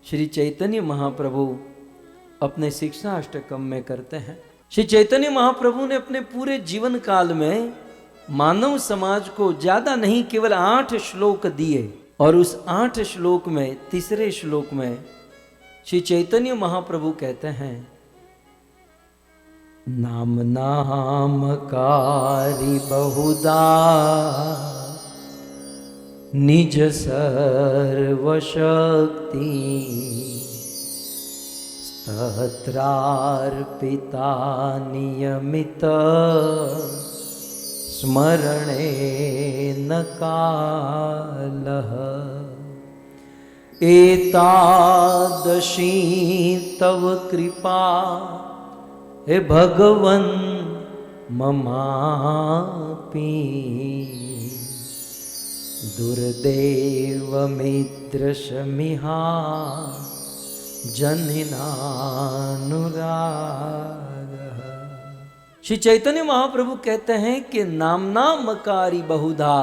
श्री चैतन्य महाप्रभु अपने शिक्षा अष्टकम में करते हैं। श्री चैतन्य महाप्रभु ने अपने पूरे जीवन काल में मानव समाज को ज्यादा नहीं केवल 8 श्लोक दिए, और उस 8 श्लोक में तीसरे श्लोक में श्री चैतन्य महाप्रभु कहते हैं, नाम नामकारी बहुधा निज सर्वशक्ति तत्रार्पिता नियमित स्मरणेन कालः एतादृशी तव कृपा हे भगवन् ममापि दुर्दैवमिदृशमिहा जनिनानुरागः। श्री चैतन्य महाप्रभु कहते हैं कि नामना मकारी बहुधा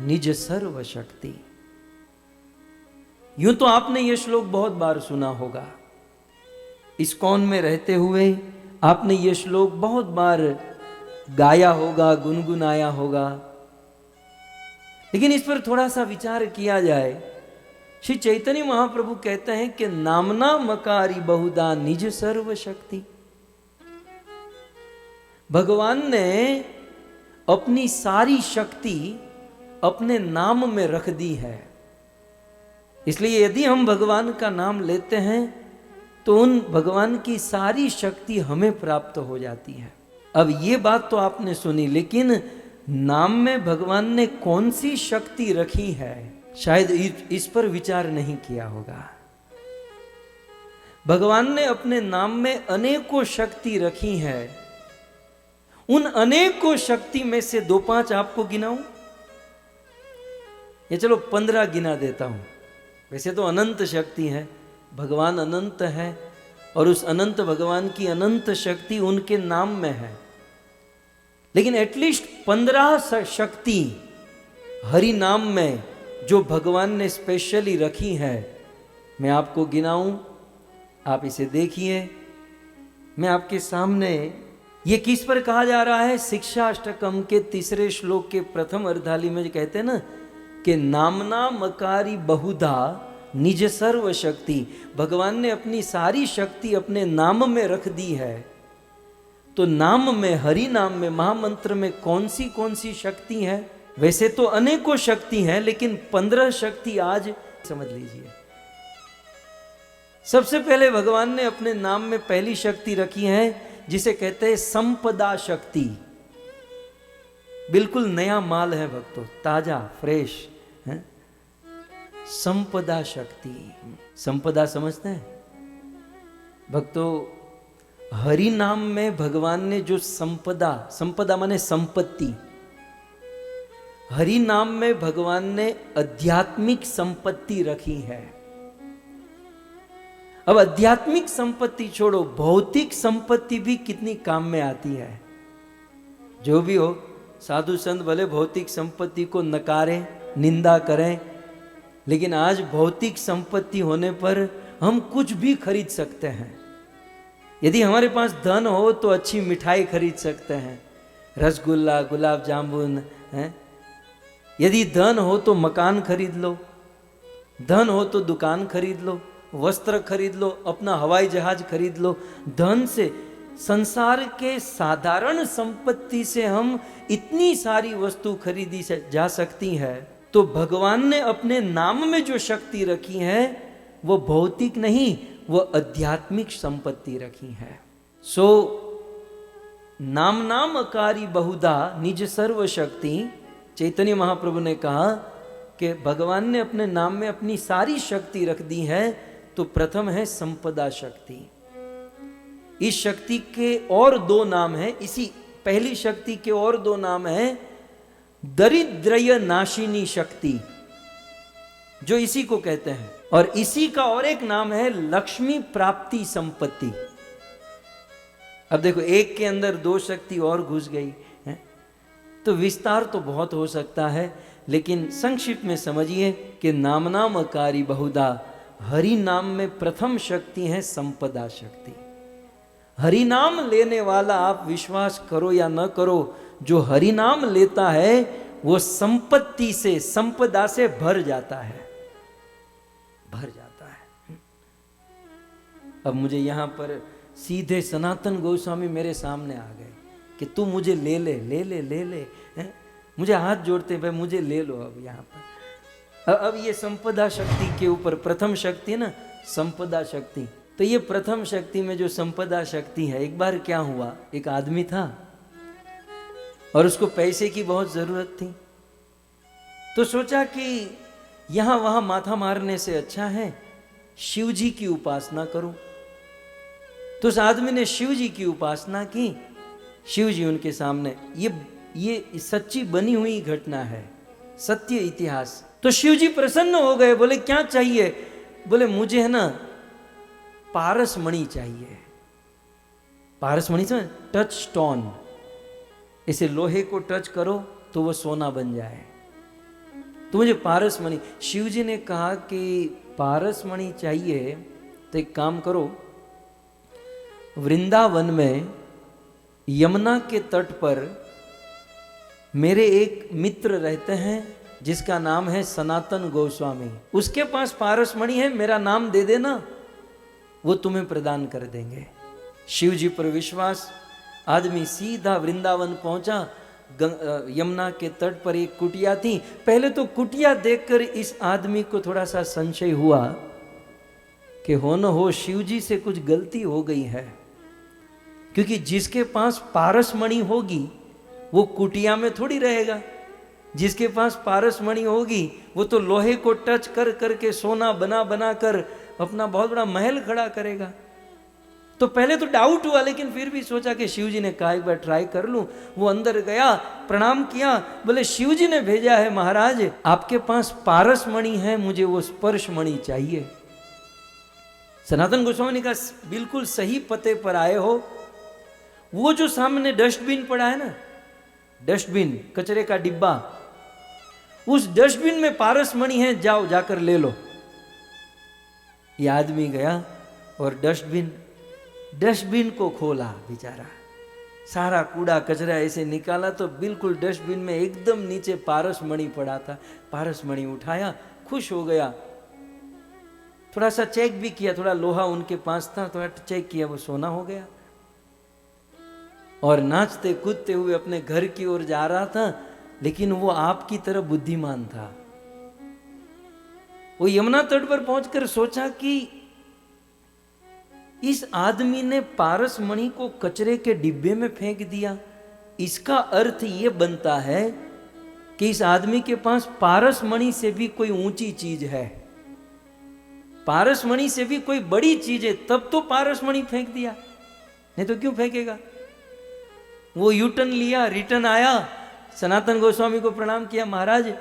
निज सर्व शक्ति। यूं तो आपने यह श्लोक बहुत बार सुना होगा, इस्कॉन में रहते हुए आपने यह श्लोक बहुत बार गाया होगा, गुनगुनाया होगा, लेकिन इस पर थोड़ा सा विचार किया जाए। श्री चैतन्य महाप्रभु कहते हैं कि नामना मकारी बहुधा निज सर्व शक्ति। भगवान ने अपनी सारी शक्ति अपने नाम में रख दी है, इसलिए यदि हम भगवान का नाम लेते हैं तो उन भगवान की सारी शक्ति हमें प्राप्त हो जाती है। अब ये बात तो आपने सुनी, लेकिन नाम में भगवान ने कौन सी शक्ति रखी है, शायद इस पर विचार नहीं किया होगा। भगवान ने अपने नाम में अनेकों शक्ति रखी है। उन अनेकों शक्ति में से 2-5 आपको गिनाऊं, या चलो 15 गिना देता हूं। वैसे तो अनंत शक्ति है, भगवान अनंत है, और उस अनंत भगवान की अनंत शक्ति उनके नाम में है, लेकिन एटलीस्ट 15 शक्ति हरि नाम में जो भगवान ने स्पेशली रखी है, मैं आपको गिनाऊं, आप इसे देखिए। मैं आपके सामने, ये किस पर कहा जा रहा है, शिक्षा अष्टकम के तीसरे श्लोक के प्रथम अर्धाली में कहते हैं ना कि नामना मकारी बहुधा निज सर्व शक्ति। भगवान ने अपनी सारी शक्ति अपने नाम में रख दी है। तो नाम में, हरि नाम में, महामंत्र में कौन सी शक्ति है? वैसे तो अनेकों शक्ति हैं, लेकिन 15 शक्ति आज समझ लीजिए। सबसे पहले भगवान ने अपने नाम में पहली शक्ति रखी है जिसे कहते हैं संपदा शक्ति। बिल्कुल नया माल है भक्तों, ताजा फ्रेश है। संपदा शक्ति, संपदा समझते हैं भक्तों? हरि नाम में भगवान ने जो संपदा, संपदा माने संपत्ति, हरि नाम में भगवान ने आध्यात्मिक संपत्ति रखी है। अब आध्यात्मिक संपत्ति छोड़ो, भौतिक संपत्ति भी कितनी काम में आती है। जो भी हो, साधु संत भले भौतिक संपत्ति को नकारें, निंदा करें, लेकिन आज भौतिक संपत्ति होने पर हम कुछ भी खरीद सकते हैं। यदि हमारे पास धन हो तो अच्छी मिठाई खरीद सकते हैं, रसगुल्ला, गुलाब जामुन है। यदि धन हो तो मकान खरीद लो, धन हो तो दुकान खरीद लो, वस्त्र खरीद लो, अपना हवाई जहाज खरीद लो। धन से, संसार के साधारण संपत्ति से हम इतनी सारी वस्तु खरीदी जा सकती है। तो भगवान ने अपने नाम में जो शक्ति रखी है वो भौतिक नहीं, वो आध्यात्मिक संपत्ति रखी है। सो नाम नामकारी बहुधा निज सर्व शक्ति। चैतन्य महाप्रभु ने कहा कि भगवान ने अपने नाम में अपनी सारी शक्ति रख दी है। तो प्रथम है संपदा शक्ति। इस शक्ति के और 2 नाम हैं, इसी पहली शक्ति के और 2 नाम हैं। दरिद्रय नाशिनी शक्ति, जो इसी को कहते हैं, और इसी का और एक नाम है लक्ष्मी प्राप्ति संपत्ति। अब देखो, एक के अंदर 2 शक्ति और घुस गई है, तो विस्तार तो बहुत हो सकता है, लेकिन संक्षिप्त में समझिए कि नामनामकारी बहुधा हरि नाम में प्रथम शक्ति है संपदा शक्ति। हरि नाम लेने वाला, आप विश्वास करो या न करो, जो हरि नाम लेता है वो संपत्ति से, संपदा से भर जाता है, भर जाता है। अब मुझे यहां पर सीधे सनातन गोस्वामी मेरे सामने आ गए कि तू मुझे ले ले ले ले ले ले, मुझे हाथ जोड़ते भाई मुझे ले लो। अब यहाँ पर अब ये संपदा शक्ति के ऊपर प्रथम शक्ति ना, संपदा शक्ति। तो ये प्रथम शक्ति में जो संपदा शक्ति है, एक बार क्या हुआ, एक आदमी था और उसको पैसे की बहुत जरूरत थी, तो सोचा कि यहां वहां माथा मारने से अच्छा है शिव जी की उपासना करूं। तो उस आदमी ने शिव जी की उपासना की। शिव जी उनके सामने, ये सच्ची बनी हुई घटना है, सत्य इतिहास। तो शिव जी प्रसन्न हो गए, बोले क्या चाहिए? बोले मुझे है ना पारस मणि चाहिए। पारस मणि से टच स्टोन, इसे लोहे को टच करो तो वो सोना बन जाए, तो मुझे पारस मणि। शिव जी ने कहा कि पारस मणि चाहिए तो एक काम करो, वृंदावन में यमुना के तट पर मेरे एक मित्र रहते हैं जिसका नाम है सनातन गोस्वामी, उसके पास पारस मणि है, मेरा नाम दे देना, वो तुम्हें प्रदान कर देंगे। शिव जी पर विश्वास, आदमी सीधा वृंदावन पहुंचा। यमुना के तट पर एक कुटिया थी। पहले तो कुटिया देखकर इस आदमी को थोड़ा सा संशय हुआ कि हो न हो शिव जी से कुछ गलती हो गई है, क्योंकि जिसके पास पारस मणि होगी वो कुटिया में थोड़ी रहेगा। जिसके पास पारस मणि होगी वो तो लोहे को टच कर करके सोना बना बना कर अपना बहुत बड़ा महल खड़ा करेगा। तो पहले तो डाउट हुआ, लेकिन फिर भी सोचा कि शिव जी ने कहा एक बार ट्राई कर लूं। वो अंदर गया, प्रणाम किया, बोले शिव जी ने भेजा है महाराज, आपके पास पारस मणि है, मुझे वो स्पर्श मणि चाहिए। सनातन गोस्वामी ने कहा बिल्कुल सही पते पर आए हो। वो जो सामने डस्टबिन पड़ा है ना, डस्टबिन, कचरे का डिब्बा, उस डस्टबिन में पारस मणि है, जाओ जाकर ले लो। ये आदमी गया और डस्टबिन को खोला, बेचारा सारा कूड़ा कचरा ऐसे निकाला तो बिल्कुल डस्टबिन में एकदम नीचे पारस मणि पड़ा था। पारस मणि उठाया, खुश हो गया, थोड़ा सा चेक भी किया, थोड़ा लोहा उनके पास था, थोड़ा चेक किया, वो सोना हो गया। और नाचते कूदते हुए अपने घर की ओर जा रहा था, लेकिन वो आपकी तरह बुद्धिमान था। वो यमुना तट पर पहुंचकर सोचा कि इस आदमी ने पारस मणि को कचरे के डिब्बे में फेंक दिया। इसका अर्थ ये बनता है कि इस आदमी के पास पारस मणि से भी कोई ऊंची चीज है, पारस मणि से भी कोई बड़ी चीज है, तब तो पारस मणि फेंक दिया, नहीं तो क्यों फेंकेगा। वो यूटर्न लिया, रिटर्न आया, सनातन गोस्वामी को प्रणाम किया, महाराज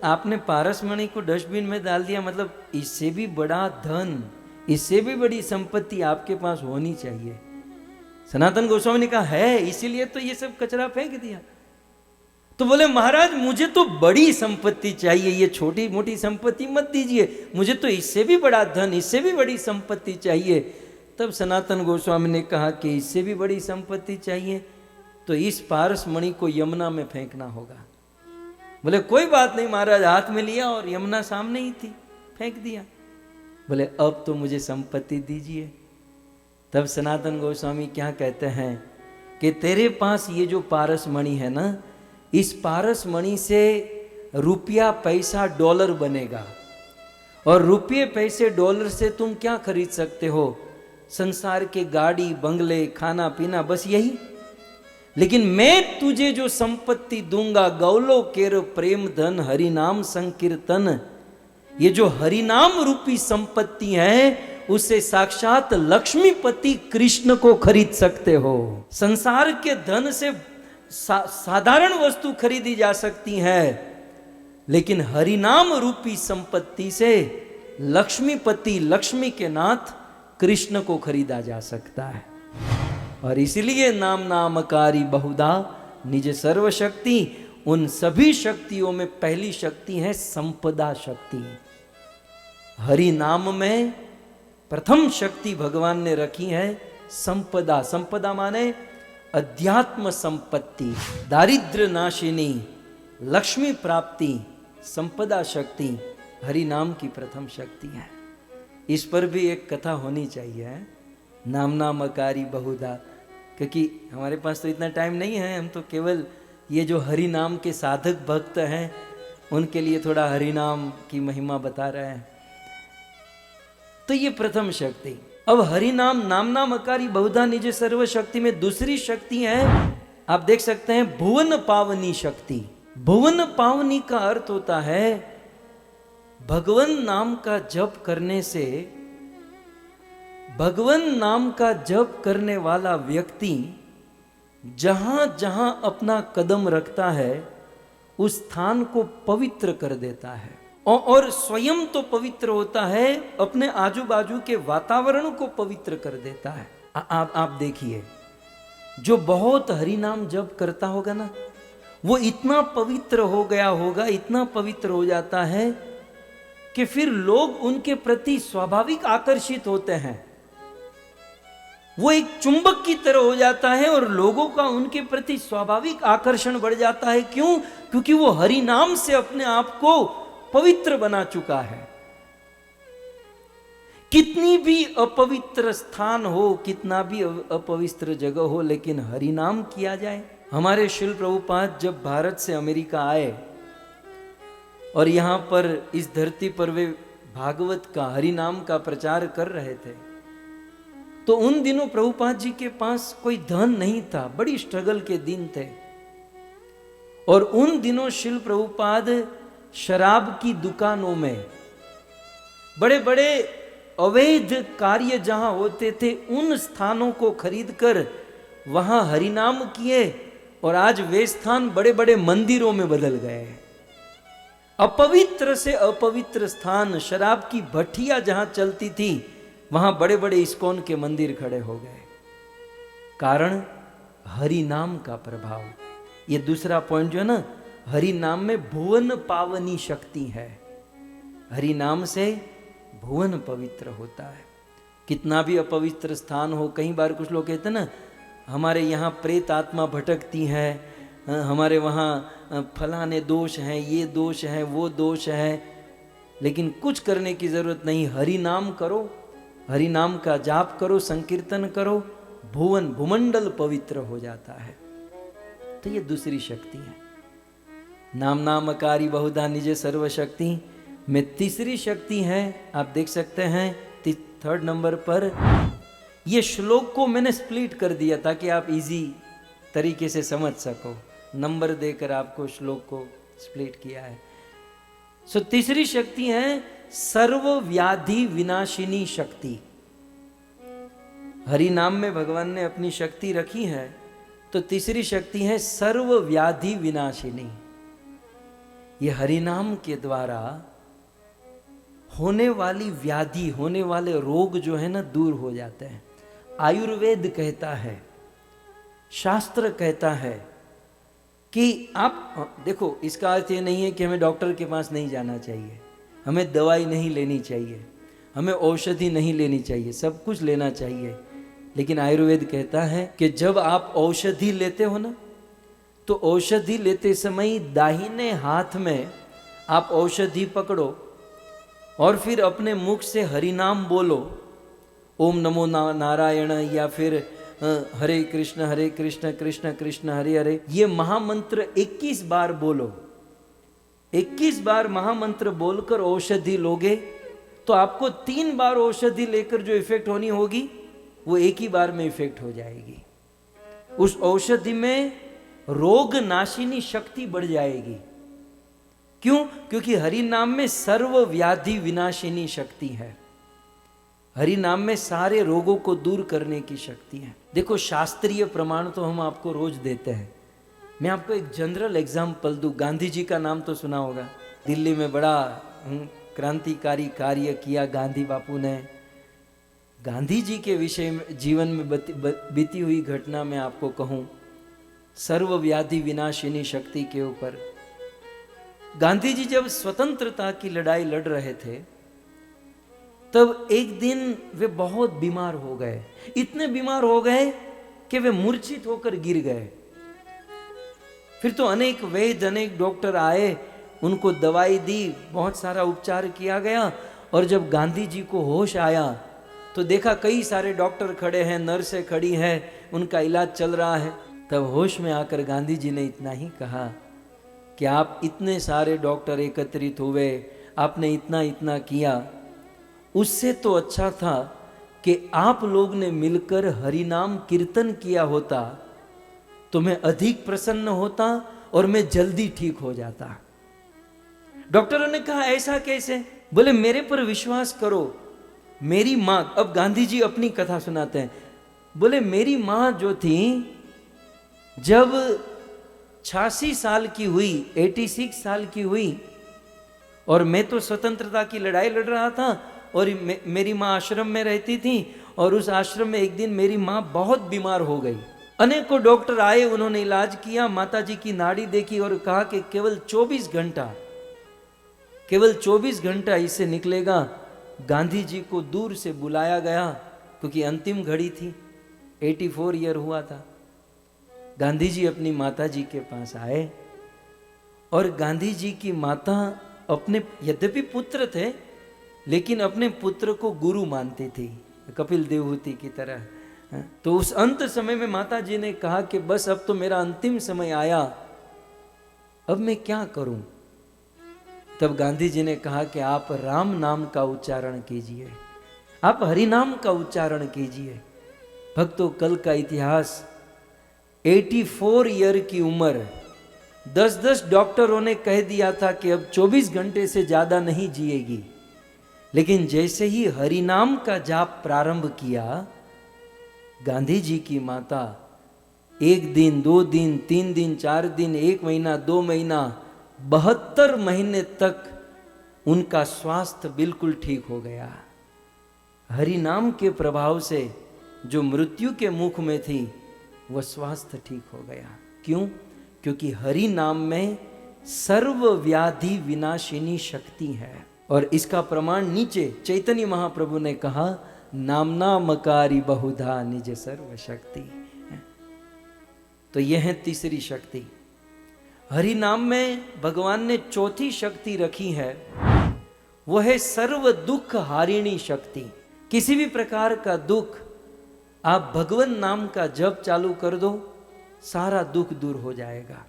आपने पारस मणि को डस्टबिन में डाल दिया, मतलब इससे भी बड़ा धन, इससे भी बड़ी संपत्ति आपके पास होनी चाहिए। सनातन गोस्वामी ने कहा है, इसीलिए तो ये सब कचरा फेंक दिया। तो बोले महाराज मुझे तो बड़ी संपत्ति चाहिए, ये छोटी मोटी संपत्ति मत दीजिए, मुझे तो इससे भी बड़ा धन, इससे भी बड़ी संपत्ति चाहिए। तब सनातन गोस्वामी ने कहा कि इससे भी बड़ी संपत्ति चाहिए तो इस पारस मणि को यमुना में फेंकना होगा। बोले कोई बात नहीं महाराज, हाथ में लिया और यमुना सामने ही थी, फेंक दिया। बोले अब तो मुझे संपत्ति दीजिए। तब सनातन गोस्वामी क्या कहते हैं कि तेरे पास ये जो पारस मणि है ना, इस पारस मणि से रुपया पैसा डॉलर बनेगा, और रुपये पैसे डॉलर से तुम क्या खरीद सकते हो? संसार के गाड़ी बंगले खाना पीना, बस यही। लेकिन मैं तुझे जो संपत्ति दूंगा, गौलो केर प्रेम धन हरि नाम संकीर्तन, ये जो हरि नाम रूपी संपत्ति है उससे साक्षात लक्ष्मीपति कृष्ण को खरीद सकते हो। संसार के धन से साधारण वस्तु खरीदी जा सकती है, लेकिन हरि नाम रूपी संपत्ति से लक्ष्मीपति, लक्ष्मी के नाथ कृष्ण को खरीदा जा सकता है। और इसलिए नाम नामकारी बहुधा निज सर्वशक्ति, उन सभी शक्तियों में पहली शक्ति है संपदा शक्ति। हरि नाम में प्रथम शक्ति भगवान ने रखी है संपदा। संपदा माने अध्यात्म संपत्ति, दारिद्र्य नाशिनी, लक्ष्मी प्राप्ति। संपदा शक्ति हरि नाम की प्रथम शक्ति है। इस पर भी एक कथा होनी चाहिए, नाम नामकारी बहुधा, क्योंकि हमारे पास तो इतना टाइम नहीं है। हम तो केवल ये जो हरि नाम के साधक भक्त हैं उनके लिए थोड़ा हरि नाम की महिमा बता रहे हैं। तो ये प्रथम शक्ति। अब हरि नाम नाम नामकारी बहुधा निज सर्व शक्ति में दूसरी शक्ति है, आप देख सकते हैं, भुवन पावनी शक्ति। भुवन पावनी का अर्थ होता है भगवन नाम का जप करने से, भगवन नाम का जप करने वाला व्यक्ति जहां जहां अपना कदम रखता है उस स्थान को पवित्र कर देता है और स्वयं तो पवित्र होता है, अपने आजू बाजू के वातावरण को पवित्र कर देता है। आप देखिए, जो बहुत हरि नाम जप करता होगा ना, वो इतना पवित्र हो गया होगा, इतना पवित्र हो जाता है कि फिर लोग उनके प्रति स्वाभाविक आकर्षित होते हैं। वो एक चुंबक की तरह हो जाता है और लोगों का उनके प्रति स्वाभाविक आकर्षण बढ़ जाता है। क्यों? क्योंकि वो हरि नाम से अपने आप को पवित्र बना चुका है। कितनी भी अपवित्र स्थान हो, कितना भी अपवित्र जगह हो, लेकिन हरि नाम किया जाए। हमारे श्रील प्रभुपाद जब भारत से अमेरिका आए और यहां पर इस धरती पर वे भागवत का, हरि नाम का प्रचार कर रहे थे, तो उन दिनों प्रभुपाद जी के पास कोई धन नहीं था, बड़ी स्ट्रगल के दिन थे। और उन दिनों श्रील प्रभुपाद शराब की दुकानों में, बड़े बड़े अवैध कार्य जहां होते थे, उन स्थानों को खरीदकर वहां हरिनाम किए और आज वे स्थान बड़े बड़े मंदिरों में बदल गए। अपवित्र से अपवित्र स्थान, शराब की भट्टियां जहां चलती थी, वहां बड़े बड़े इस्कॉन के मंदिर खड़े हो गए। कारण हरि नाम का प्रभाव। ये दूसरा पॉइंट जो है ना, हरि नाम में भुवन पावनी शक्ति है। हरि नाम से भुवन पवित्र होता है। कितना भी अपवित्र स्थान हो, कई बार कुछ लोग कहते हैं ना, हमारे यहाँ प्रेत आत्मा भटकती है, हमारे वहाँ फलाने दोष हैं, ये दोष है, वो दोष है, लेकिन कुछ करने की जरूरत नहीं। हरि नाम करो, हरि नाम का जाप करो, संकीर्तन करो, भुवन भूमंडल पवित्र हो जाता है। तो ये दूसरी शक्ति है। नाम नामकारी बहुधा निज सर्व शक्ति में तीसरी शक्ति है, आप देख सकते हैं 3rd नंबर पर। ये श्लोक को मैंने स्प्लिट कर दिया ताकि आप इजी तरीके से समझ सको, नंबर देकर आपको श्लोक को स्प्लिट किया है। सो तीसरी शक्ति है सर्व व्याधि विनाशिनी शक्ति। हरि नाम में भगवान ने अपनी शक्ति रखी है, तो तीसरी शक्ति है सर्व व्याधि विनाशिनी। ये हरि नाम के द्वारा होने वाली व्याधि, होने वाले रोग जो है ना, दूर हो जाते हैं। आयुर्वेद कहता है, शास्त्र कहता है कि आप देखो, इसका अर्थ ये नहीं है कि हमें डॉक्टर के पास नहीं जाना चाहिए, हमें दवाई नहीं लेनी चाहिए, हमें औषधि नहीं लेनी चाहिए, सब कुछ लेना चाहिए। लेकिन आयुर्वेद कहता है कि जब आप औषधि लेते हो ना, तो औषधि लेते समय दाहिने हाथ में आप औषधि पकड़ो और फिर अपने मुख से हरि नाम बोलो, ओम नमो नारायण, या फिर हरे कृष्ण कृष्ण कृष्ण हरे हरे। ये महामंत्र 21 बार बोलो। 21 बार महामंत्र बोलकर औषधि लोगे तो आपको 3 बार औषधि लेकर जो इफेक्ट होनी होगी वो एक ही बार में इफेक्ट हो जाएगी। उस औषधि में रोग नाशिनी शक्ति बढ़ जाएगी। क्यों? क्योंकि हरि नाम में सर्व व्याधि विनाशिनी शक्ति है। हरि नाम में सारे रोगों को दूर करने की शक्ति है। देखो, शास्त्रीय प्रमाण तो हम आपको रोज देते हैं। मैं आपको एक जनरल एग्जाम्पल दूं। गांधी जी का नाम तो सुना होगा। दिल्ली में बड़ा क्रांतिकारी कार्य किया गांधी बापू ने। गांधी जी के विषय में, जीवन में बीती हुई घटना में आपको कहूं, सर्व व्याधि विनाशिनी शक्ति के ऊपर। गांधी जी जब स्वतंत्रता की लड़ाई लड़ रहे थे तब एक दिन वे बहुत बीमार हो गए, इतने बीमार हो गए कि वे मूर्छित होकर गिर गए। फिर तो अनेक वैद्य, अनेक डॉक्टर आए, उनको दवाई दी, बहुत सारा उपचार किया गया। और जब गांधी जी को होश आया तो देखा कई सारे डॉक्टर खड़े हैं, नर्सें खड़ी हैं, उनका इलाज चल रहा है। तब होश में आकर गांधी जी ने इतना ही कहा कि आप इतने सारे डॉक्टर एकत्रित हुए, आपने इतना इतना किया, उससे तो अच्छा था कि आप लोग ने मिलकर हरिनाम कीर्तन किया होता तो मैं अधिक प्रसन्न होता और मैं जल्दी ठीक हो जाता। डॉक्टरों ने कहा ऐसा कैसे? बोले मेरे पर विश्वास करो, मेरी मां, अब गांधी जी अपनी कथा सुनाते हैं, बोले मेरी मां जो थी जब 86 साल की हुई, 86 साल की हुई, और मैं तो स्वतंत्रता की लड़ाई लड़ रहा था और मेरी मां आश्रम में रहती थी, और उस आश्रम में एक दिन मेरी मां बहुत बीमार हो गई। अनेकों डॉक्टर आए, उन्होंने इलाज किया, माता जी की नाड़ी देखी और कहा कि केवल 24 घंटा इससे निकलेगा। गांधी जी को दूर से बुलाया गया क्योंकि अंतिम घड़ी थी, 84 ईयर हुआ था। गांधी जी अपनी माता जी के पास आए और गांधी जी की माता अपने, यद्यपि पुत्र थे लेकिन अपने पुत्र को गुरु मानती थी, कपिल देवहूति की तरह। तो उस अंत समय में माता जी ने कहा कि बस अब तो मेरा अंतिम समय आया, अब मैं क्या करूं? तब गांधी जी ने कहा कि आप राम नाम का उच्चारण कीजिए, आप हरि नाम का उच्चारण कीजिए। भक्तों, कल का इतिहास, 84 ईयर की उम्र, 10-10 डॉक्टरों ने कह दिया था कि अब 24 घंटे से ज्यादा नहीं जिएगी, लेकिन जैसे ही हरि नाम का जाप प्रारंभ किया, गांधी जी की माता 1 दिन, 2 दिन, 3 दिन, 4 दिन, 1 महीना, 2 महीना, 72 महीने तक उनका स्वास्थ्य बिल्कुल ठीक हो गया। हरि नाम के प्रभाव से जो मृत्यु के मुख में थी वह स्वास्थ्य ठीक हो गया। क्यों? क्योंकि हरि नाम में सर्व व्याधि विनाशिनी शक्ति है। और इसका प्रमाण नीचे चैतन्य महाप्रभु ने कहा, नामना मकारी बहुधा निज सर्व शक्ति। तो यह है तीसरी शक्ति। हरि नाम में भगवान ने चौथी शक्ति रखी है, वो है सर्व दुख हारिणी शक्ति। किसी भी प्रकार का दुख आप भगवान नाम का जप चालू कर दो, सारा दुख दूर हो जाएगा।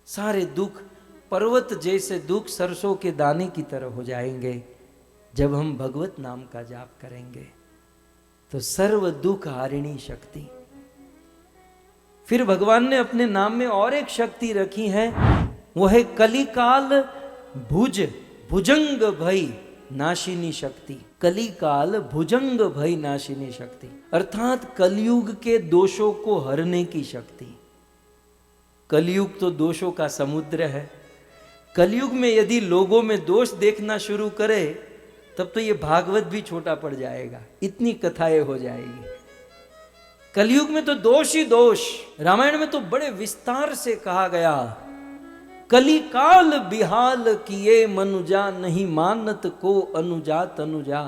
सारे दुख, पर्वत जैसे दुख सरसों के दाने की तरह हो जाएंगे जब हम भगवत नाम का जाप करेंगे। तो सर्व दुख हारिणी शक्ति। फिर भगवान ने अपने नाम में और एक शक्ति रखी है, वो है कलिकाल भुजंग भय नाशिनी शक्ति। कलिकाल भुजंग भय नाशिनी शक्ति, अर्थात कलयुग के दोषों को हरने की शक्ति। कलयुग तो दोषों का समुद्र है। कलयुग में यदि लोगों में दोष देखना शुरू करे तब तो ये भागवत भी छोटा पड़ जाएगा, इतनी कथाएं हो जाएगी। कलयुग में तो दोष ही दोष। रामायण में तो बड़े विस्तार से कहा गया, कलिकाल बिहाल किए मनुजा, नहीं मानत को अनुजा तनुजा।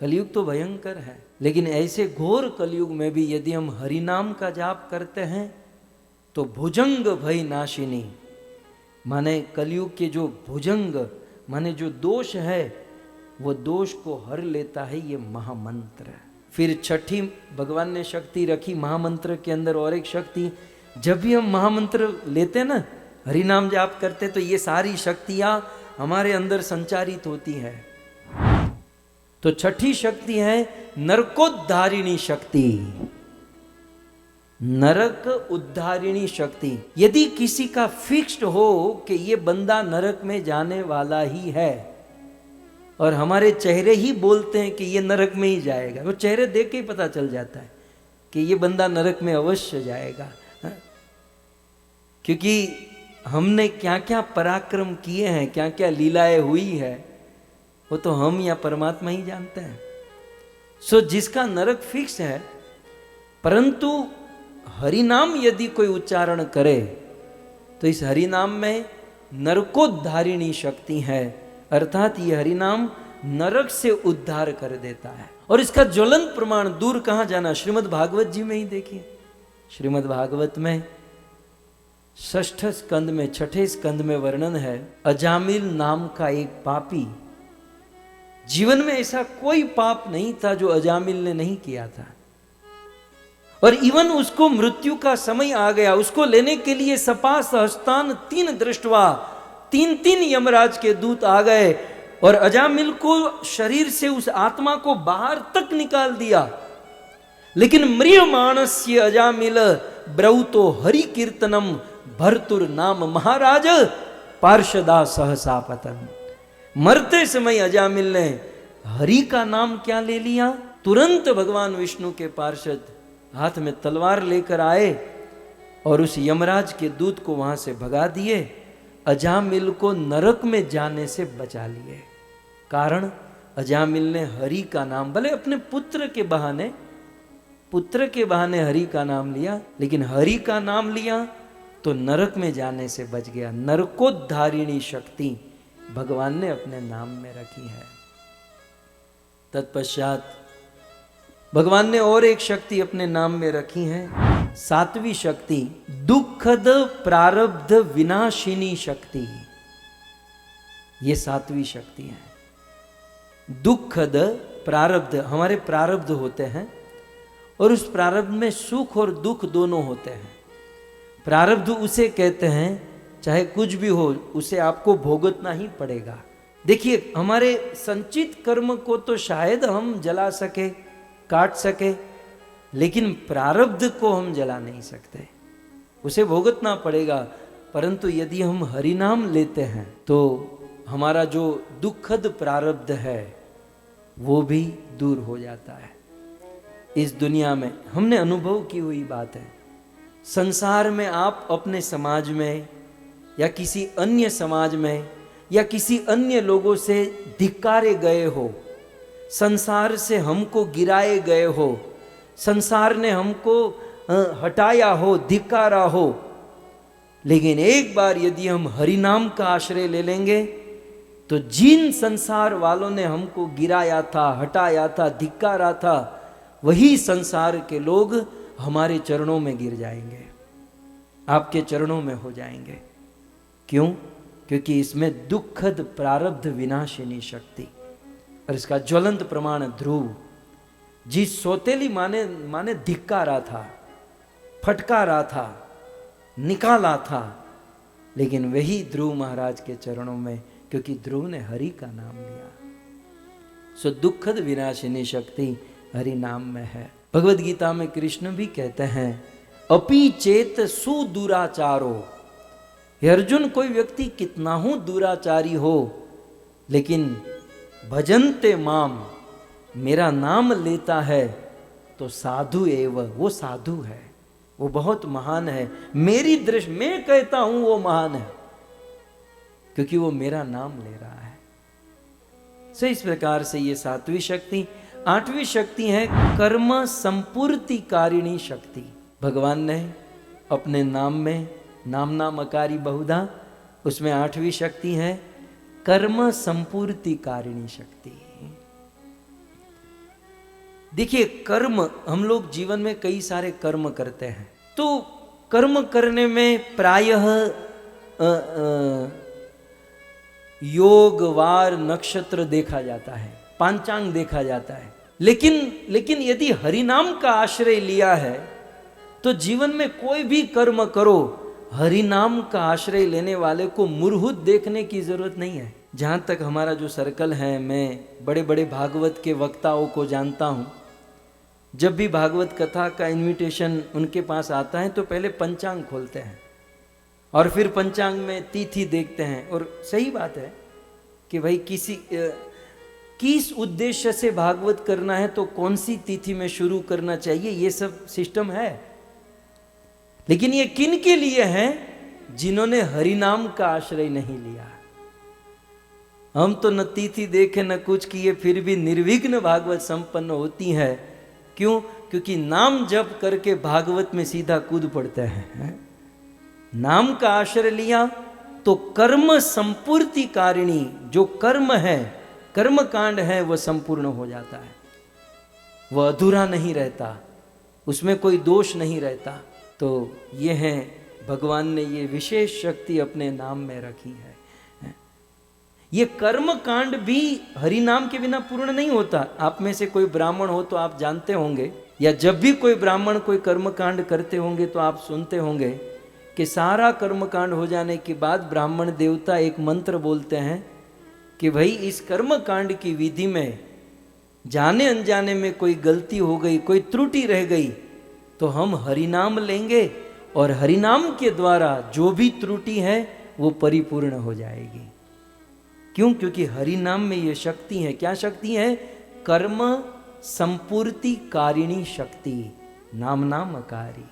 कलयुग तो भयंकर है, लेकिन ऐसे घोर कलयुग में भी यदि हम हरि नाम का जाप करते हैं तो भुजंग भय नाशिनी, माने कलयुग के जो भुजंग माने जो दोष है वो दोष को हर लेता है ये महामंत्र। फिर छठी भगवान ने शक्ति रखी महामंत्र के अंदर, और एक शक्ति, जब भी हम महामंत्र लेते ना, हरि नाम जाप करते, तो ये सारी शक्तियां हमारे अंदर संचारित होती है। तो छठी शक्ति है नरकोद्धारिणी शक्ति। नरक उद्धारिणी शक्ति। यदि किसी का फिक्स्ड हो कि ये बंदा नरक में जाने वाला ही है, और हमारे चेहरे ही बोलते हैं कि ये नरक में ही जाएगा, वो चेहरे देख के ही पता चल जाता है कि ये बंदा नरक में अवश्य जाएगा। क्योंकि हमने क्या क्या पराक्रम किए हैं, क्या क्या लीलाएं हुई है, वो तो हम या परमात्मा ही जानते हैं। सो जिसका नरक फिक्स है, परंतु हरि नाम यदि कोई उच्चारण करे तो इस हरि नाम में नरकोद्धारिणी शक्ति है। अर्थात ये हरि नाम नरक से उद्धार कर देता है। और इसका ज्वलंत प्रमाण दूर कहां जाना, श्रीमद् भागवत जी में ही देखिए। श्रीमद् भागवत में 6ठ स्कंद में 6ठे स्कंद में वर्णन है, अजामिल नाम का एक पापी, जीवन में ऐसा कोई पाप नहीं था जो अजामिल ने नहीं किया था, और इवन उसको मृत्यु का समय आ गया, उसको लेने के लिए सपा सहस्तान 3 दृष्टवा 3 यमराज के दूत आ गए और अजामिल को शरीर से उस आत्मा को बाहर तक निकाल दिया। लेकिन म्रियमाणस्य अजामिल ब्रौतो हरि कीर्तनम भर्तुर नाम महाराज पार्षदा सहसा पतन। मरते समय अजामिल ने हरि का नाम क्या ले लिया, तुरंत भगवान विष्णु के पार्षद हाथ में तलवार लेकर आए और उस यमराज के दूत को वहां से भगा दिए, अजामिल को नरक में जाने से बचा लिए। कारण अजामिल ने हरि का नाम, भले अपने पुत्र के बहाने हरि का नाम लिया, लेकिन हरि का नाम लिया तो नरक में जाने से बच गया। नरकोद्धारिणी शक्ति भगवान ने अपने नाम में रखी है। तत्पश्चात भगवान ने और एक शक्ति अपने नाम में रखी है, 7वीं शक्ति, दुखद प्रारब्ध विनाशिनी शक्ति। ये 7वीं शक्ति है। दुखद प्रारब्ध, हमारे प्रारब्ध होते हैं और उस प्रारब्ध में सुख और दुख दोनों होते हैं। प्रारब्ध उसे कहते हैं चाहे कुछ भी हो उसे आपको भोगतना ही पड़ेगा। देखिए, हमारे संचित कर्म को तो शायद हम जला सके, काट सके, लेकिन प्रारब्ध को हम जला नहीं सकते, उसे भोगतना पड़ेगा। परंतु यदि हम हरि नाम लेते हैं तो हमारा जो दुखद प्रारब्ध है वो भी दूर हो जाता है। इस दुनिया में हमने अनुभव की हुई बात है, संसार में आप अपने समाज में या किसी अन्य समाज में या किसी अन्य लोगों से धिक्कारे गए हो, संसार से हमको गिराए गए हो, संसार ने हमको हटाया हो, धिक्कारा हो, लेकिन एक बार यदि हम हरि नाम का आश्रय ले लेंगे तो जिन संसार वालों ने हमको गिराया था, हटाया था, धिक्कारा था, वही संसार के लोग हमारे चरणों में गिर जाएंगे, आपके चरणों में हो जाएंगे। क्यों? क्योंकि इसमें दुखद प्रारब्ध विनाशिनी शक्ति। और इसका ज्वलंत प्रमाण ध्रुव, जिस सौतेली माने धिक्कारा था, फटकारा था, निकाला था, लेकिन वही ध्रुव महाराज के चरणों में, क्योंकि ध्रुव ने हरि का नाम लिया। सो दुखद विनाशिनी शक्ति हरि नाम में है। भगवद गीता में कृष्ण भी कहते हैं, अपि चेत सुदुराचारो। हे अर्जुन, कोई व्यक्ति कितना हो दुराचारी हो, लेकिन भजन्ते माम, मेरा नाम लेता है तो साधु एव, वो साधु है, वो बहुत महान है। मेरी दृष्टि में कहता हूं वो महान है, क्योंकि वो मेरा नाम ले रहा है। सो इस प्रकार से ये 7वीं शक्ति। 8वीं शक्ति है कर्म संपूर्तिकारिणी शक्ति। भगवान ने अपने नाम में, नाम नामकारी बहुधा, उसमें 8वीं शक्ति है कर्म संपूर्तिकारिणी शक्ति। देखिए, कर्म, हम लोग जीवन में कई सारे कर्म करते हैं, तो कर्म करने में प्रायः योग, वार, नक्षत्र देखा जाता है, पांचांग देखा जाता है। लेकिन यदि हरि नाम का आश्रय लिया है तो जीवन में कोई भी कर्म करो, हरि नाम का आश्रय लेने वाले को मुरहुत देखने की जरूरत नहीं है। जहां तक हमारा जो सर्कल है, मैं बड़े बड़े भागवत के वक्ताओं को जानता हूं, जब भी भागवत कथा का इनविटेशन उनके पास आता है तो पहले पंचांग खोलते हैं और फिर पंचांग में तिथि देखते हैं। और सही बात है कि भाई किस उद्देश्य से भागवत करना है तो कौन सी तिथि में शुरू करना चाहिए, ये सब सिस्टम है। लेकिन ये किन के लिए है? जिन्होंने हरि नाम का आश्रय नहीं लिया। हम तो न तिथि देखे न कुछ किए, फिर भी निर्विघ्न भागवत संपन्न होती है। क्यों? क्योंकि नाम जप करके भागवत में सीधा कूद पड़ते हैं। नाम का आश्रय लिया तो कर्म संपूर्तिकारिणी, जो कर्म है कर्म कांड है वह संपूर्ण हो जाता है, वह अधूरा नहीं रहता, उसमें कोई दोष नहीं रहता। तो ये है, भगवान ने ये विशेष शक्ति अपने नाम में रखी है। ये कर्म कांड भी हरि नाम के बिना पूर्ण नहीं होता। आप में से कोई ब्राह्मण हो तो आप जानते होंगे, या जब भी कोई ब्राह्मण कोई कर्म कांड करते होंगे तो आप सुनते होंगे कि सारा कर्म कांड हो जाने के बाद ब्राह्मण देवता एक मंत्र बोलते हैं कि भाई इस कर्म कांड की विधि में जाने अनजाने में कोई गलती हो गई, कोई त्रुटि रह गई, तो हम हरिनाम लेंगे और हरिनाम के द्वारा जो भी त्रुटि है वो परिपूर्ण हो जाएगी। क्यों? क्योंकि हरिनाम में ये शक्ति है। क्या शक्ति है? कर्म संपूर्ति कारिणी शक्ति, नाम नामकारी,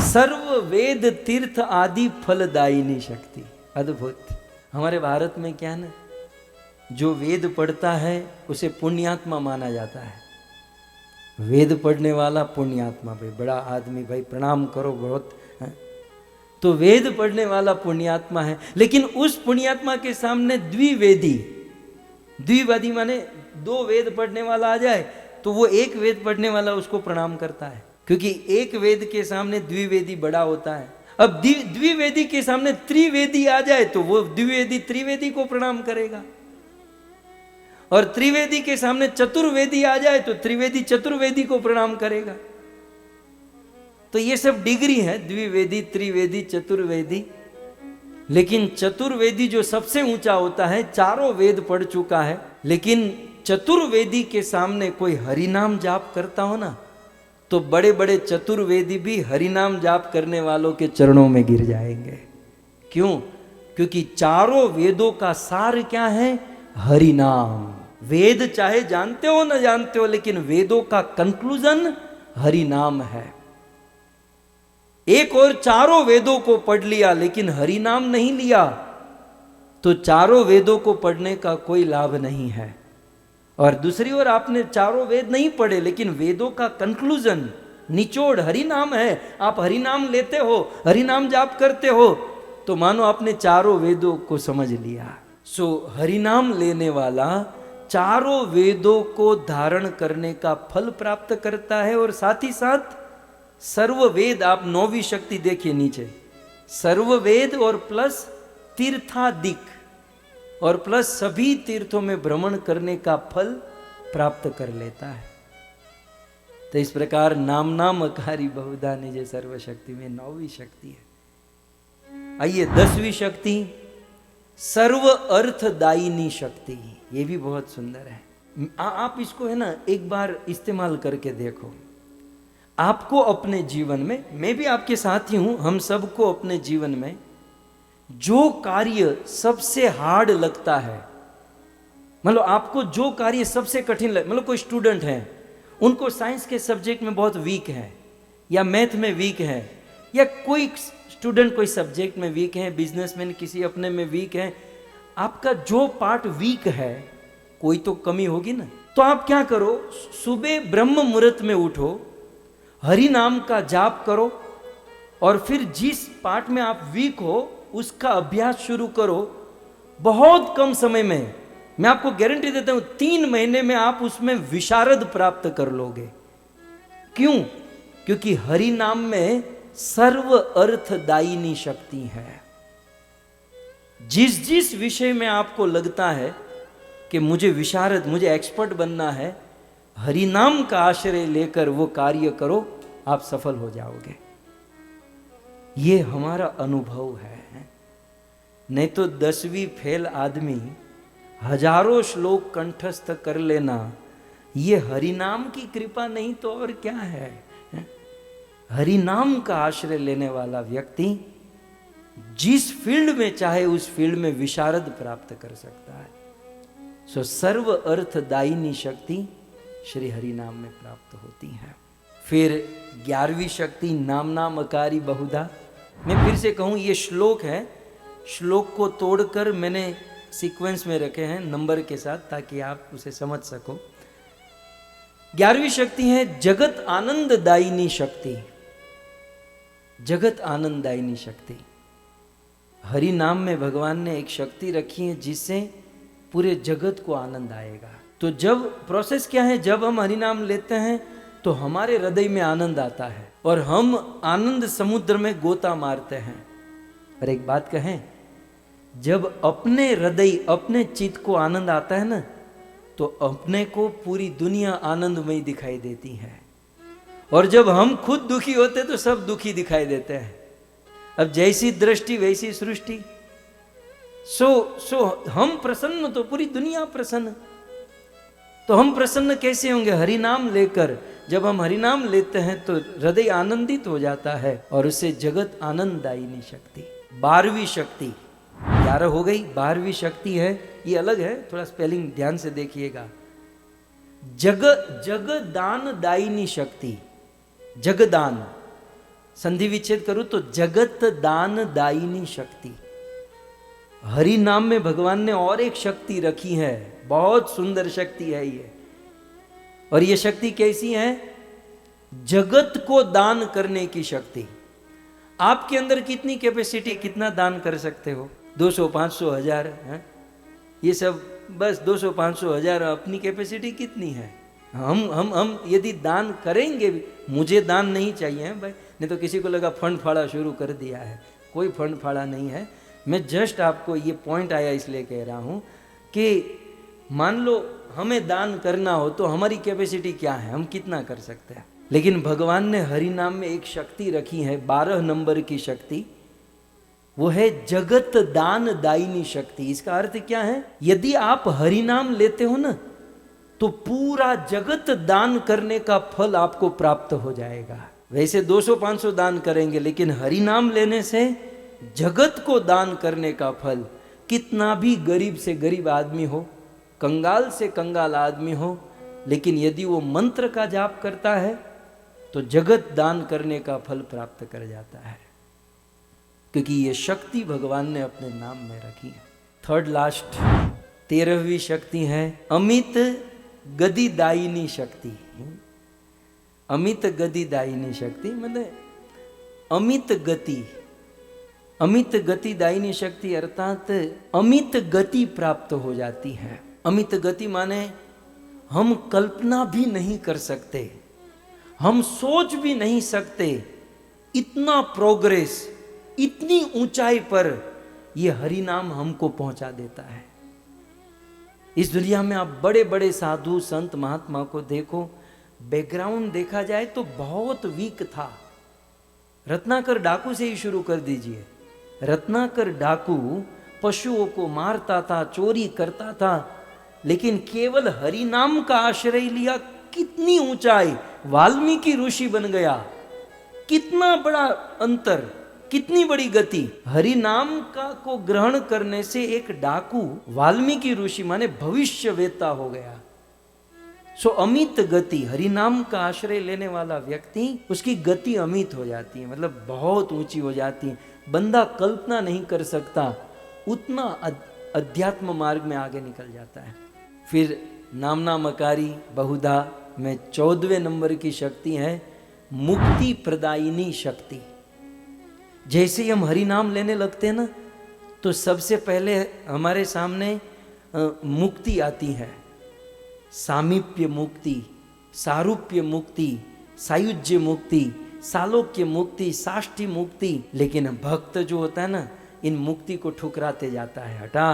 सर्व वेद तीर्थ आदि फलदायिनी शक्ति। अद्भुत। हमारे भारत में क्या ना, जो वेद पढ़ता है उसे पुण्यात्मा माना जाता है। वेद पढ़ने वाला पुण्यात्मा, भाई बड़ा आदमी, भाई प्रणाम करो बहुत है? तो वेद पढ़ने वाला पुण्यात्मा है। लेकिन उस पुण्यात्मा के सामने द्विवेदी, द्विवादी माने दो वेद पढ़ने वाला आ जाए तो वो एक वेद पढ़ने वाला उसको प्रणाम करता है, क्योंकि एक वेद के सामने द्विवेदी बड़ा होता है। अब द्विवेदी के सामने त्रिवेदी आ जाए तो वो द्विवेदी त्रिवेदी को प्रणाम करेगा, और त्रिवेदी के सामने चतुर्वेदी आ जाए तो त्रिवेदी चतुर्वेदी को प्रणाम करेगा। तो ये सब डिग्री है, द्विवेदी, त्रिवेदी, चतुर्वेदी। लेकिन चतुर्वेदी जो सबसे ऊंचा होता है, चारों वेद पढ़ चुका है, लेकिन चतुर्वेदी के सामने कोई हरिनाम जाप करता हो ना, तो बड़े बड़े चतुर्वेदी भी हरिनाम जाप करने वालों के चरणों में गिर जाएंगे। क्यों? क्योंकि चारों वेदों का सार क्या है? हरिनाम। वेद चाहे जानते हो ना जानते हो, लेकिन वेदों का कंक्लूजन हरिनाम है। एक और चारों वेदों को पढ़ लिया लेकिन हरिनाम नहीं लिया, तो चारों वेदों को पढ़ने का कोई लाभ नहीं है। और दूसरी ओर आपने चारों वेद नहीं पढ़े, लेकिन वेदों का कंक्लूजन, निचोड़ हरिनाम है। आप हरिनाम लेते हो, हरिनाम जाप करते हो, तो मानो आपने चारों वेदों को समझ लिया। सो हरिनाम लेने वाला चारों वेदों को धारण करने का फल प्राप्त करता है। और साथ ही साथ सर्व वेद, आप नौवीं शक्ति देखिए नीचे, सर्व वेद और प्लस तीर्थादिक और प्लस सभी तीर्थों में भ्रमण करने का फल प्राप्त कर लेता है। तो इस प्रकार नाम नामकारी बहुधा निज सर्वशक्ति में नौवीं शक्ति है। आइए 10वीं शक्ति, सर्व अर्थदायिनी शक्ति। ये भी बहुत सुंदर है। आप इसको है ना एक बार इस्तेमाल करके देखो। आपको अपने जीवन में, मैं भी आपके साथ ही हूं, हम सबको अपने जीवन में जो कार्य सबसे हार्ड लगता है, मतलब आपको जो कार्य सबसे कठिन मतलब कोई स्टूडेंट है, उनको साइंस के सब्जेक्ट में बहुत वीक है, या मैथ में वीक है, या कोई स्टूडेंट कोई सब्जेक्ट में वीक है, बिजनेसमैन किसी अपने में वीक है, आपका जो पार्ट वीक है, कोई तो कमी होगी ना। तो आप क्या करो, सुबह ब्रह्म मुहूर्त में उठो, हरि नाम का जाप करो, और फिर जिस पार्ट में आप वीक हो उसका अभ्यास शुरू करो। बहुत कम समय में, मैं आपको गारंटी देता हूं, 3 महीने में आप उसमें विशारद प्राप्त कर लोगे। क्यों? क्योंकि हरि नाम में सर्व अर्थदायिनी शक्ति है। जिस जिस विषय में आपको लगता है कि मुझे विशारद, मुझे एक्सपर्ट बनना है, हरि नाम का आश्रय लेकर वो कार्य करो, आप सफल हो जाओगे। ये हमारा अनुभव है। नहीं तो 10वीं फेल आदमी हजारों श्लोक कंठस्थ कर लेना, ये हरिनाम की कृपा नहीं तो और क्या है। हरिनाम का आश्रय लेने वाला व्यक्ति जिस फील्ड में चाहे उस फील्ड में विशारद प्राप्त कर सकता है। सो सर्व अर्थदायिनी शक्ति श्री हरिनाम में प्राप्त होती है। फिर 11वीं शक्ति, नाम नामकारी बहुधा। मैं फिर से कहूं, ये श्लोक है, श्लोक को तोड़कर मैंने सीक्वेंस में रखे हैं नंबर के साथ, ताकि आप उसे समझ सको। 11वीं शक्ति है जगत आनंददायिनी शक्ति। जगत आनंददायिनी शक्ति, हरि नाम में भगवान ने एक शक्ति रखी है जिससे पूरे जगत को आनंद आएगा। तो जब प्रोसेस क्या है, जब हम हरि नाम लेते हैं तो हमारे हृदय में आनंद आता है और हम आनंद समुद्र में गोता मारते हैं। और एक बात कहें, जब अपने हृदय अपने चित्त को आनंद आता है ना, तो अपने को पूरी दुनिया आनंदमय दिखाई देती है। और जब हम खुद दुखी होते तो सब दुखी दिखाई देते हैं। अब जैसी दृष्टि वैसी सृष्टि। सो हम प्रसन्न तो पूरी दुनिया प्रसन्न। तो हम प्रसन्न कैसे होंगे? हरि नाम लेकर। जब हम हरि नाम लेते हैं तो हृदय आनंदित हो जाता है और उससे जगत आनंददायिनी शक्ति। 12वीं शक्ति, 11 हो गई, 12वीं शक्ति है, ये अलग है, थोड़ा स्पेलिंग ध्यान से देखिएगा। जगदान दायिनी शक्ति। जगदान संधि विच्छेद करूं तो जगत दान दायिनी शक्ति। हरि नाम में भगवान ने और एक शक्ति रखी है, बहुत सुंदर शक्ति है ये। और ये शक्ति कैसी है? जगत को दान करने की शक्ति। आपके अंदर कितनी कैपेसिटी, कितना दान कर सकते हो? 200, 500, 1000 है? ये सब बस 200, 500, 1000 अपनी कैपेसिटी कितनी है? हम यदि दान करेंगे भी, मुझे दान नहीं चाहिए है भाई, नहीं तो किसी को लगा फंड फाड़ा शुरू कर दिया है। कोई फंड फाड़ा नहीं है। मैं जस्ट आपको ये पॉइंट आया इसलिए कह रहा हूं कि मान लो हमें दान करना हो तो हमारी कैपेसिटी क्या है, हम कितना कर सकते हैं। लेकिन भगवान ने हरि नाम में एक शक्ति रखी है, 12 नंबर की शक्ति, वो है जगत दान दायिनी शक्ति। इसका अर्थ क्या है? यदि आप हरि नाम लेते हो ना, तो पूरा जगत दान करने का फल आपको प्राप्त हो जाएगा। वैसे 200, 500 दान करेंगे, लेकिन हरि नाम लेने से जगत को दान करने का फल, कितना भी गरीब से गरीब आदमी हो, कंगाल से कंगाल आदमी हो, लेकिन यदि वो मंत्र का जाप करता है तो जगत दान करने का फल प्राप्त कर जाता है, क्योंकि ये शक्ति भगवान ने अपने नाम में रखी है। थर्ड लास्ट 13वीं शक्ति है अमित गदिदायिनी शक्ति। अमित गदिदायिनी शक्ति मतलब अमित गति, अमित गतिदायिनी शक्ति अर्थात अमित गति प्राप्त हो जाती है। अमित गति माने हम कल्पना भी नहीं कर सकते, हम सोच भी नहीं सकते, इतना प्रोग्रेस, इतनी ऊंचाई पर ये हरि नाम हमको पहुंचा देता है। इस दुनिया में आप बड़े बड़े साधु संत महात्मा को देखो, बैकग्राउंड देखा जाए तो बहुत वीक था। रत्नाकर डाकू से ही शुरू कर दीजिए। रत्नाकर डाकू पशुओं को मारता था, चोरी करता था, लेकिन केवल हरि नाम का आश्रय लिया, कितनी ऊंचाई, वाल्मीकि ऋषि बन गया। कितना बड़ा अंतर, कितनी बड़ी गति। हरि नाम का को ग्रहण करने से एक डाकू वाल्मीकि ऋषि माने भविष्यवेता हो गया। सो अमित गति, हरि नाम का आश्रय लेने वाला व्यक्ति, उसकी गति अमित हो जाती है, मतलब बहुत ऊंची हो जाती है। बंदा कल्पना नहीं कर सकता, उतना अध्यात्म मार्ग में आगे निकल जाता है। फिर नामना मकारी बहुधा में 14वें नंबर की शक्ति है मुक्ति प्रदायिनी शक्ति। जैसे ही हम हरि नाम लेने लगते हैं ना, तो सबसे पहले हमारे सामने मुक्ति आती है। सामीप्य मुक्ति, सारूप्य मुक्ति, सायुज्य मुक्ति, सालोक्य मुक्ति, साष्टी मुक्ति। लेकिन भक्त जो होता है ना, इन मुक्ति को ठुकराते जाता है। हटा,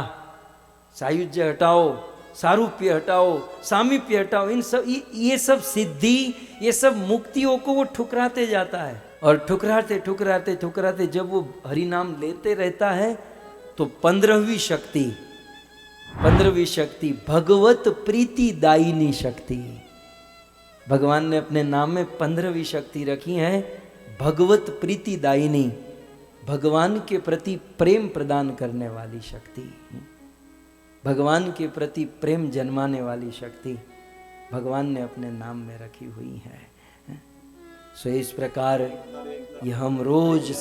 सायुज्य हटाओ, सारूप्य हटाओ, सामीप्य हटाओ, इन सब ये सब सिद्धि, ये सब मुक्तियों को वो ठुकराते जाता है। और ठुकराते ठुकराते ठुकराते जब वो हरि नाम लेते रहता है तो 15वीं शक्ति भगवत प्रीति दायिनी शक्ति। भगवान ने अपने नाम में 15वीं शक्ति रखी है भगवत प्रीति दायिनी, भगवान के प्रति प्रेम प्रदान करने वाली शक्ति, भगवान के प्रति प्रेम जन्माने वाली शक्ति भगवान ने अपने नाम में रखी हुई है। सो इस प्रकार ये हम रोज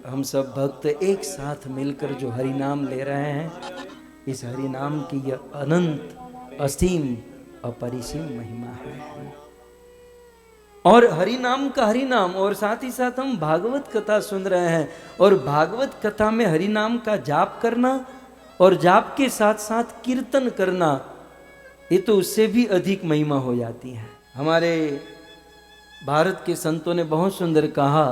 हम सब भक्त एक साथ मिलकर जो हरि नाम ले रहे हैं, इस हरि नाम की यह अनंत असीम अपरिसीम महिमा है। और हरि नाम का हरि नाम, और साथ ही साथ हम भागवत कथा सुन रहे हैं, और भागवत कथा में हरि नाम का जाप करना और जाप के साथ साथ कीर्तन करना, ये तो उससे भी अधिक महिमा हो जाती है। हमारे भारत के संतों ने बहुत सुंदर कहा,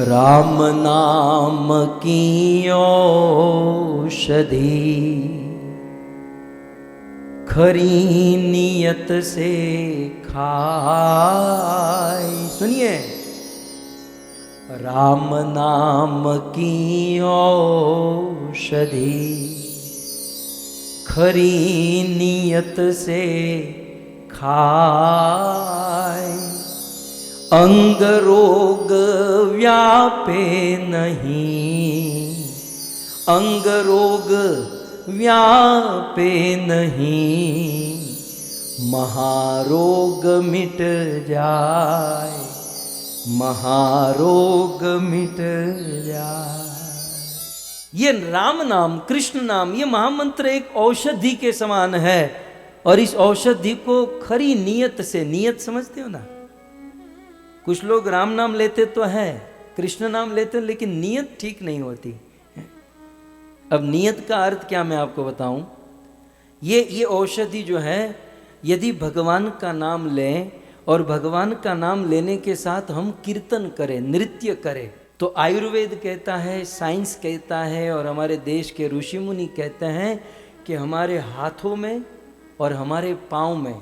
राम नाम की औषधि खरी नियत से खाए। सुनिए, राम नाम की औषधि खरी नियत से खाए, अंग रोग व्यापे नहीं, अंग रोग व्यापे नहीं, महारोग मिट जाए, महारोग मिट जाए। ये राम नाम, कृष्ण नाम, ये महामंत्र एक औषधि के समान है। और इस औषधि को खरी नियत से, नियत समझते हो ना, कुछ लोग राम नाम लेते तो है, कृष्ण नाम लेते, लेकिन नियत ठीक नहीं होती। अब नियत का अर्थ क्या मैं आपको बताऊं। ये औषधि जो है, यदि भगवान का नाम लें और भगवान का नाम लेने के साथ हम कीर्तन करें, नृत्य करें, तो आयुर्वेद कहता है, साइंस कहता है, और हमारे देश के ऋषि मुनि कहते हैं कि हमारे हाथों में और हमारे पाँव में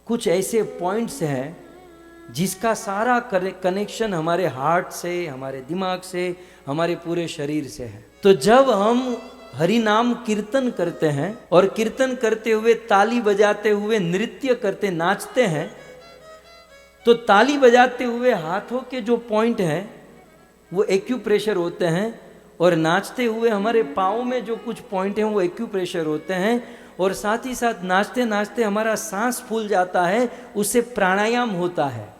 कुछ ऐसे पॉइंट्स हैं जिसका सारा कनेक्शन हमारे हार्ट से, हमारे दिमाग से, हमारे पूरे शरीर से है। तो जब हम हरि नाम कीर्तन करते हैं और कीर्तन करते हुए ताली बजाते हुए नृत्य करते, नाचते हैं, तो ताली बजाते हुए हाथों के जो पॉइंट हैं वो एक्यूप्रेशर होते हैं, और नाचते हुए हमारे पाँव में जो कुछ पॉइंट हैं वो एक्यूप्रेशर होते हैं, और साथ ही साथ नाचते नाचते हमारा सांस फूल जाता है, उससे प्राणायाम होता है।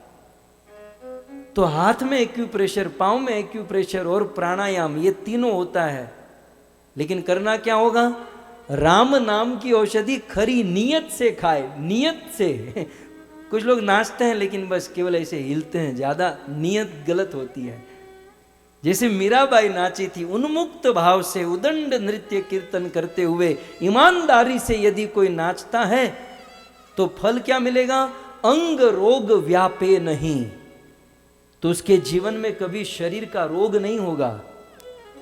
तो हाथ में एक्यूप्रेशर, पाँव में एक्यूप्रेशर और प्राणायाम, ये तीनों होता है। लेकिन करना क्या होगा, राम नाम की औषधि खरी नियत से खाए, नियत से। कुछ लोग नाचते हैं लेकिन बस केवल ऐसे हिलते हैं, ज्यादा नियत गलत होती है। जैसे मीराबाई नाची थी, उन्मुक्त भाव से उदंड नृत्य कीर्तन करते हुए ईमानदारी से यदि कोई नाचता है तो फल क्या मिलेगा, अंग रोग व्यापे नहीं, तो उसके जीवन में कभी शरीर का रोग नहीं होगा,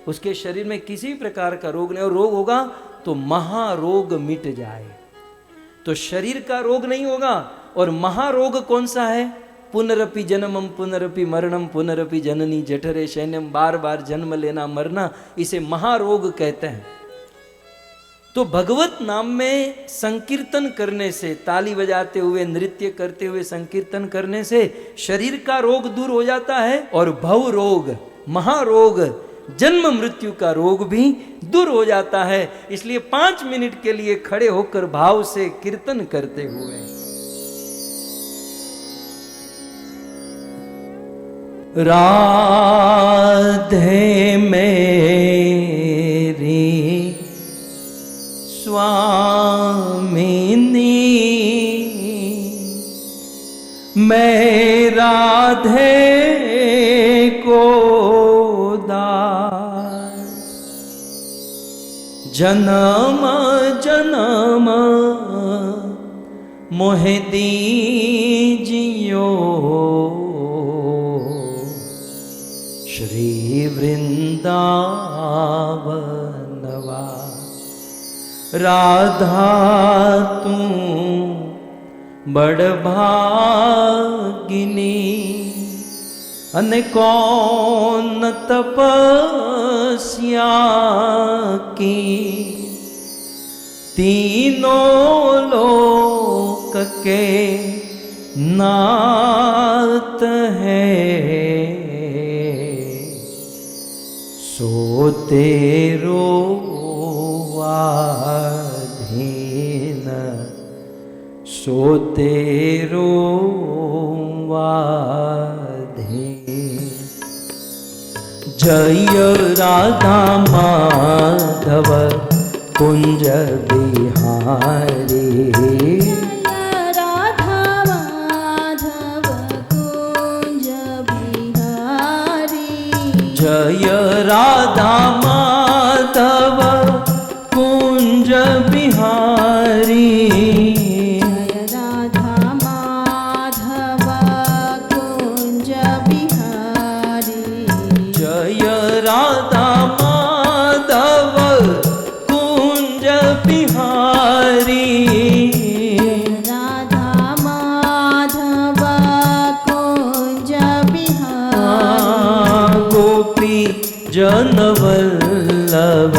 उसके शरीर में किसी प्रकार का रोग नहीं, और रोग होगा तो महारोग मिट जाए। तो शरीर का रोग नहीं होगा। और महारोग कौन सा है, पुनरपि जन्मम पुनरपि मरणम पुनरपि जननी जठरे शैन्यम, बार बार जन्म लेना मरना, इसे महारोग कहते हैं। तो भगवत नाम में संकीर्तन करने से, ताली बजाते हुए नृत्य करते हुए संकीर्तन करने से शरीर का रोग दूर हो जाता है, और भव रोग, महारोग, जन्म मृत्यु का रोग भी दूर हो जाता है। इसलिए 5 मिनट के लिए खड़े होकर भाव से कीर्तन करते हुए, राधे मेरी स्वामिनी, मैं राधे को दास, जन्म जन्म मोहे दीजियो, श्री वृंदावनवा, राधा तू बड़ भागिनी, अन कौन तपस्या की, तीनों लोक के नाथ है, सो तेरो वाधीन, सो तेरो वाधीन। जय राधा माधव कुंज बिहारी, राधा माधव कुंज बिहारी, जय राधा माधव जनवल्लभ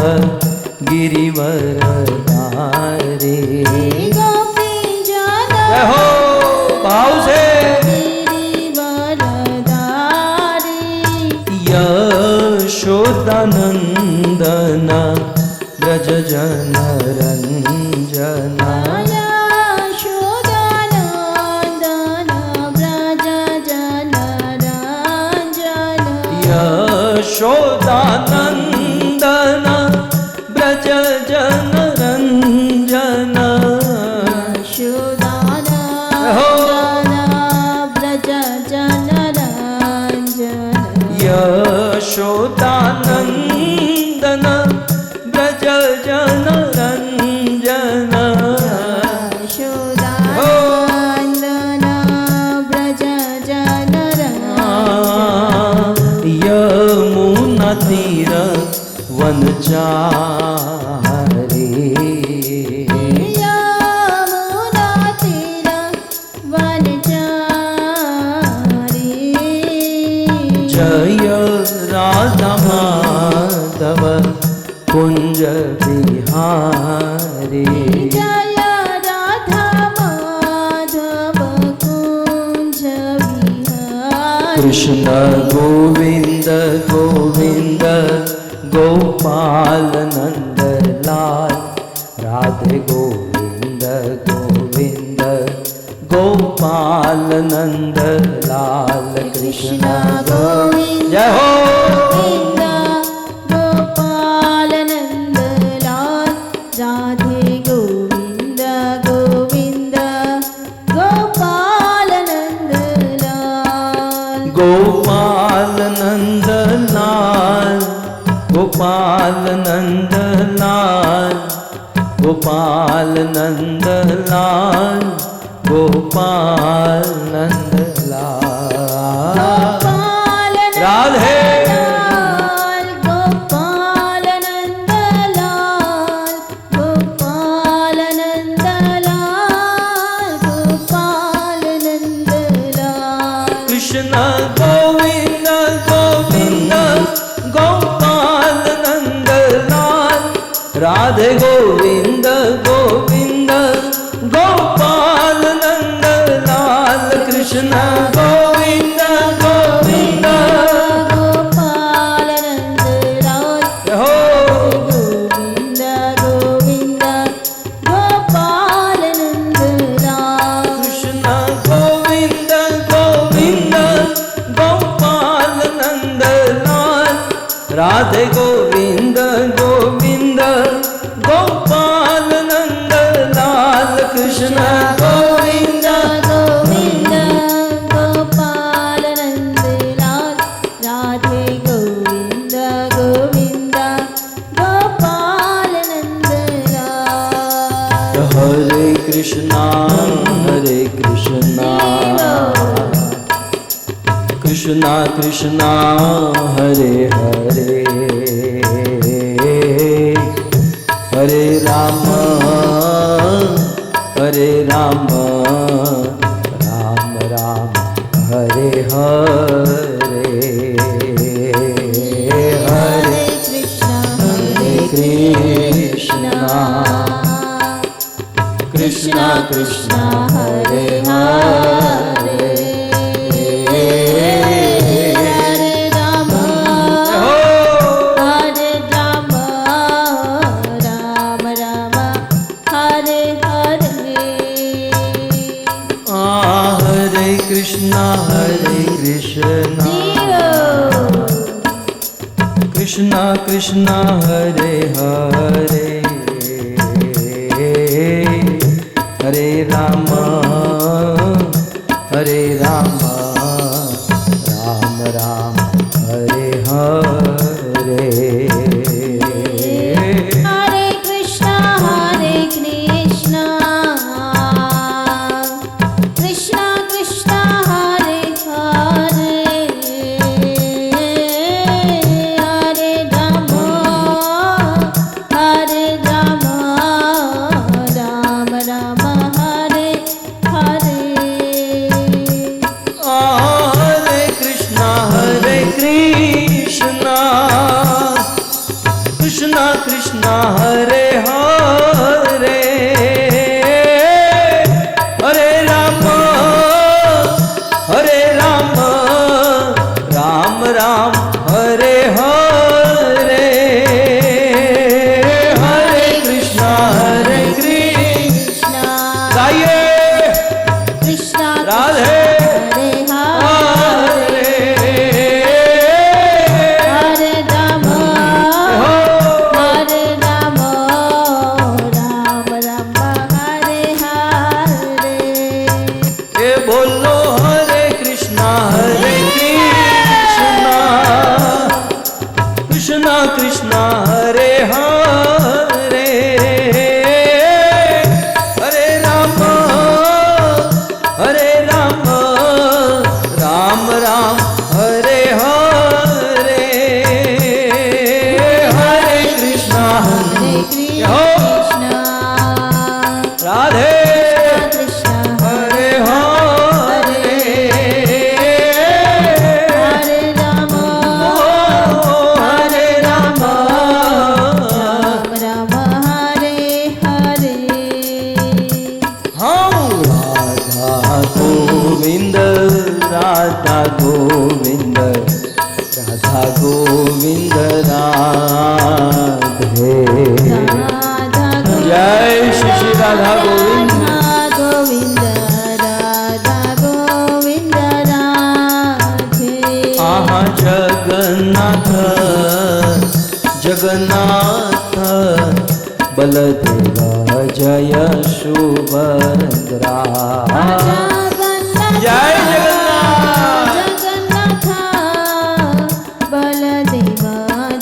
गिरिवरधारी। गोपी जन जय हो भाव से। गिरिवरधारी यशोदानंदन ब्रज जन रंजना। यशोदानंदन व्रज जन रंजन। यशोदानंदन ब्रज जन रंजन। यशोदानंदन व्रज जन रंजन। यशोदानंदन ब्रज जन रंजन। यमुना तीर वनचारी। यमुना तीर वनचारी। जय राधा माधव कुंज बिहारी। जय राधा माधव कुंज बिहारी। कृष्ण गोविंद गोविंद गोपाल नंद लाल। राधे गोविंद गोविंद गोपाल नंद लाल। कृष्ण गोविंद जय हो। गोविंद गोपाल नंद लाल। राधे गोविंद गोविंद गोपाल नंद लाल। गोपाल नंद लाल गोपाल नंद लाल गोपाल नंद लाल गोपाल नंद लाल। गोपाल राधे लाल गोपाल नंद लाल। गोपाल नंद लाल गोपाल नंद लाल। कृष्ण गोविंद गोविंद गोपाल नंद लाल। राधे गोविंद गोविंद गोपाल नंद लाल। कृष्ण गोविंद गोविंद गोपाल नंद लाल। हो। गोविंद गोविंद गोपाल नंद लाल। कृष्ण गोविंद गोविंद गोपाल नंद लाल। राधे गोविंद गोविंद गोपाल नंद लाल। कृष्ण गोविंद गोविंद गोपाल नंद लाल। राधे गोविंद गोविंद गोपाल नंद लाल। हरे कृष्णा कृष्णा कृष्णा हरे हरे। हरे राम राम राम हरे हरे। हरे कृष्णा कृष्णा कृष्णा हरे हरे। हरे राम राम राम हरे हरे। हरे कृष्णा कृष्णा कृष्णा हरे हरे। हरे राम राम राम हरे हरे। हरे कृष्णा कृष्णा कृष्णा हरे हरे। हरे राम राम राम हरे हरे। हरे कृष्णा राधे हरे हरे हरे राम राम राम हरे हरे ये बोलो हरे कृष्णा कृष्णा कृष्णा हरे हरे हरे राम राम राम हरे हरे हरे कृष्णा हरे कृष्णा राधे कृष्णा हरे हरे हरे राम हरे राम राम हरे हरे हाँ राधा गोविंद राधा गोविंद राधा गोविंद राधे राधा जय श्री श्री राधा गोविंद गोविंद राधा गोविंद राधे आहा जगन्नाथ जगन्नाथ बलदेवा जय सुभद्रा जय जगन्नाथ जगन्नाथ बलदेवा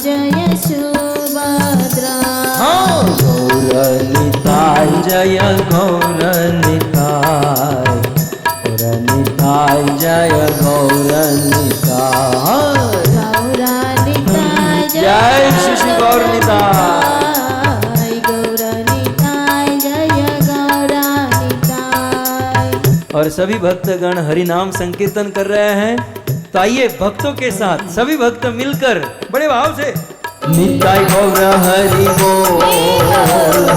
जय सुभद्रा हाँ गौरनिताय जय गौरनिताय गौरनिताय जय गौरनिताय गौरनिताय जय श्री श्री गौरनिताय गौरनिताय जय गौरनिताय और सभी भक्तगण हरि नाम संकीर्तन कर रहे हैं। तो आइए भक्तों के साथ सभी भक्त मिलकर बड़े भाव से निताय गौर हरि बोल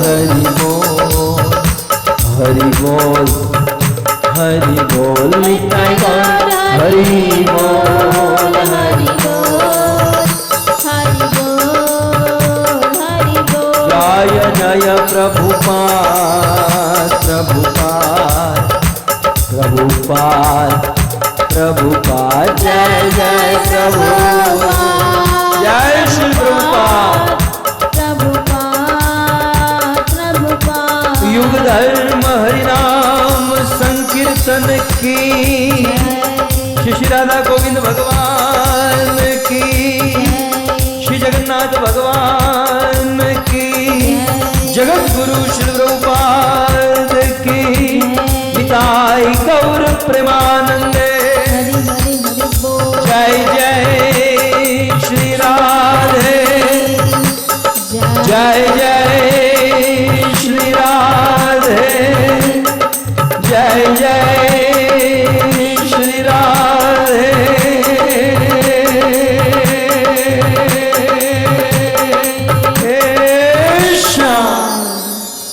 हरि बोल हरि बोल हरि बोल निताय गौर हरि बोल हरि बोल हरि बोल हरि बोल जय जय प्रभुपाद प्रभुपाद प्रभुपाद प्रभुपाद जय जय प्रभु जय श्री प्रभुपाद प्रभुपाद प्रभुपाद युग धर्म हरिनाम संकीर्तन की श्री राधा गोविंद भगवान की श्री जगन्नाथ भगवान की जगत गुरु श्री प्रभुपाद की निताय गौर प्रेमानंद